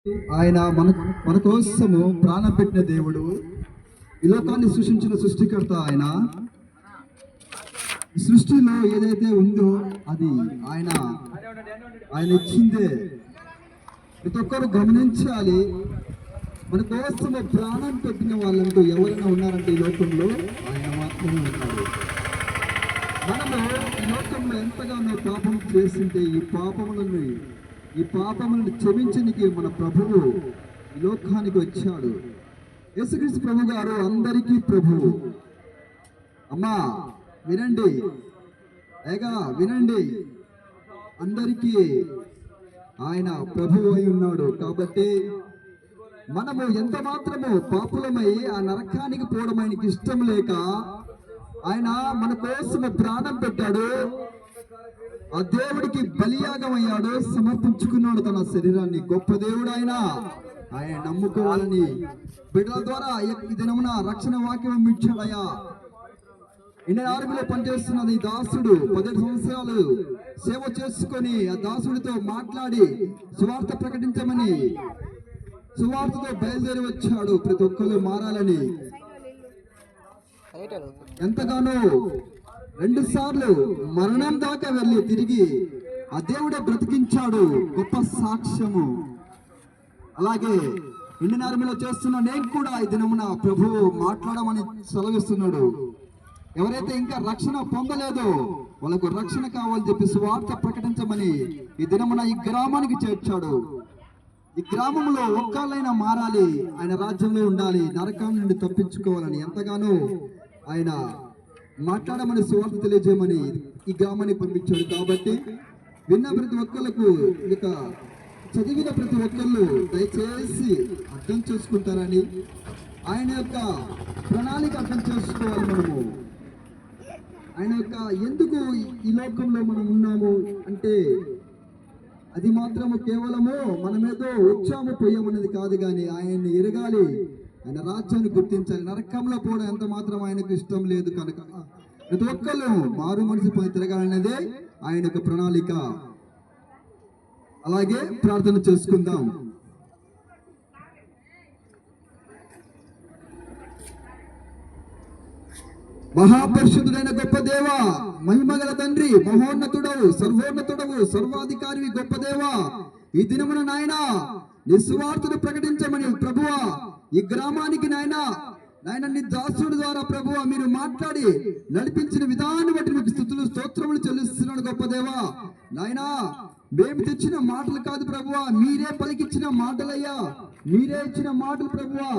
ఆయన మన మన కోసము ప్రాణం పెట్టిన దేవుడు, ఈ లోకాన్ని సృష్టించిన సృష్టికర్త ఆయన. ఈ సృష్టిలో ఏదైతే ఉందో అది ఆయన ఆయన ఇచ్చిందే. ప్రతి ఒక్కరు గమనించాలి. మన కోసము ప్రాణం పెట్టిన వాళ్ళంటూ ఎవరైనా ఉన్నారంటే ఈ లోకంలో ఆయన మాత్రమే ఉన్నారు. మనము ఈ లోకంలో ఎంతగానో పాపం చేస్తుంటే ఈ పాపములను క్షమించడానికి మన ప్రభువు ఈ లోకానికి వచ్చాడు. యేసుక్రీస్తు ప్రభు గారు అందరికీ ప్రభువు. అమ్మా వినండి, ఏగా వినండి, అందరికీ ఆయన ప్రభువు అయి ఉన్నాడు. కాబట్టి మనము ఎంత మాత్రము పాపులమై ఆ నరకానికి పోవడం ఆయనకి ఇష్టం లేక ఆయన మన కోసము ప్రాణం పెట్టాడు. ఆ దేవుడికి బలియాగం అయ్యాడు, సమర్పించుకున్నాడు తన శరీరాన్ని. గొప్ప దేవుడు ఆయన నమ్ముకోవాలని బిడ్డల ద్వారా ఈ దినమున రక్షణ వాక్యం ఇచ్చాడయ్యా. ఇండియన్ ఆర్మీలో పనిచేస్తున్నది దాసుడు 17 సంవత్సరాలు సేవ చేసుకొని ఆ దాసుడితో మాట్లాడి సువార్త ప్రకటించమని సువార్తతో బయలుదేరి వచ్చాడు. ప్రతి ఒక్కరు మారాలని ఎంతగానో 2 సార్లు మరణం దాకా వెళ్ళి తిరిగి ఆ దేవుడే బ్రతికించాడు. గొప్ప సాక్ష్యము. అలాగే ఇండియన్ ఆర్మీలో చేస్తున్న నేను కూడా ఈ దినమున ప్రభువు మాట్లాడమని సెలవిస్తున్నాడు. ఎవరైతే ఇంకా రక్షణ పొందలేదో వాళ్ళకు రక్షణ కావాలని చెప్పి సువార్త ప్రకటించమని ఈ దినమున ఈ గ్రామానికి చేర్చాడు. ఈ గ్రామంలో ఒక్కళ్ళైనా మారాలి, ఆయన రాజ్యంలో ఉండాలి, నరకం నుండి తప్పించుకోవాలని ఎంతగానో ఆయన మాట్లాడమని సువార్త తెలియజేయమని ఈ గ్రామాన్ని పంపించాడు. కాబట్టి విన్న ప్రతి ఒక్కళ్ళకు ఇక చదివిన ప్రతి ఒక్కళ్ళు దయచేసి అర్థం చేసుకుంటారని, ఆయన యొక్క ప్రణాళిక అర్థం చేసుకోవాలి. మనము ఆయన యొక్క ఎందుకు ఈ లోకంలో మనం ఉన్నాము అంటే అది మాత్రము కేవలము మనమేదో వచ్చాము పోయామనేది కాదు, కానీ ఆయన్ని ఎరగాలి, ఆయన రాజ్యాన్ని గుర్తించాలి. నరకంలో పోవడం ఎంత మాత్రం ఆయనకు ఇష్టం లేదు కనుక ప్రతి ఒక్కళ్ళు మారు మనసు పోయి తిరగాలనేదే ఆయన యొక్క ప్రణాళిక. అలాగే ప్రార్థన చేసుకుందాం. మహాపరిశుద్ధుడైన గొప్ప దేవ, మహిమగల తండ్రి, మహోన్నతుడవు, సర్వోన్నతుడవు, సర్వాధికారి గొప్ప దేవ, ఈ దినమున నాయన నిస్వార్థను ప్రకటించమని ప్రభువా ఈ గ్రామానికి నాయన నీ దాసుడి ద్వారా ప్రభువా మీరు మాట్లాడి నడిపించిన విధానం బట్టి మీకు స్తుతులు స్తోత్రములు చెల్లిస్తున్నాడు. గొప్ప దేవా నాయన మేము తెచ్చిన మాటలు కాదు ప్రభువా, మీరే పలికిచ్చిన మాటలయ్యా, మీరే ఇచ్చిన మాటలు ప్రభువా.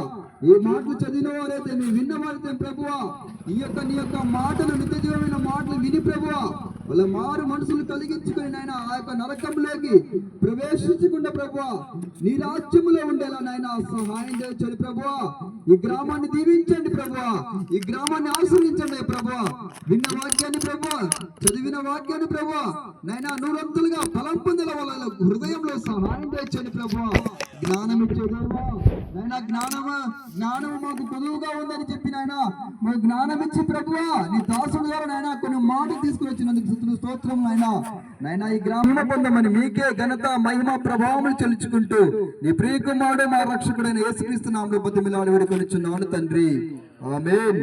ఈ మాటలు చదివిన వారైతే నువ్వు విన్నవారైతే ప్రభువా నీ యొక్క మాటలు నిత్యజీవమైన మాటలు విని ప్రభువా వాళ్ళ మారు మనసులు కలిగించుకుని నాయన ఆ యొక్క నరకంలోకి ప్రవేశించకుండా ప్రభువా నీ రాజ్యములో ఉండేలా నాయన సహాయం చేయొచ్చు ప్రభువా. ఈ గ్రామాన్ని దీవించండి ప్రభువా, ఈ గ్రామాన్ని ఆశీర్వదించండి ప్రభువా. విన్న వాక్యాన్ని ప్రభువా, చదివిన వాక్యాన్ని ప్రభువా నాయన నూరంతులుగా ఫలం పొందిన వాళ్ళ హృదయంలో సహాయం చేయొచ్చండి ప్రభువా. జ్ఞానం ఇచ్చేదేమో నాయన జ్ఞానము మాకు పొదువుగా ఉందని చెప్పి నాయన మాకు జ్ఞానం ఇచ్చి ప్రభువా నీ దాసుడు ద్వారా నాయన కొన్ని మాటలు తీసుకుని వచ్చినందుకు స్తోత్రం నాయన ఈ గ్రామం పొందమని మీకే ఘనత మహిమ ప్రభావములు చెల్లించుకుంటూ నీ ప్రియకుమారుడు మా రక్షకుడైన యేసుక్రీస్తు నామములో బతిమిలాడి వేడుకొనిచున్నాను తండ్రి. ఆమేన్.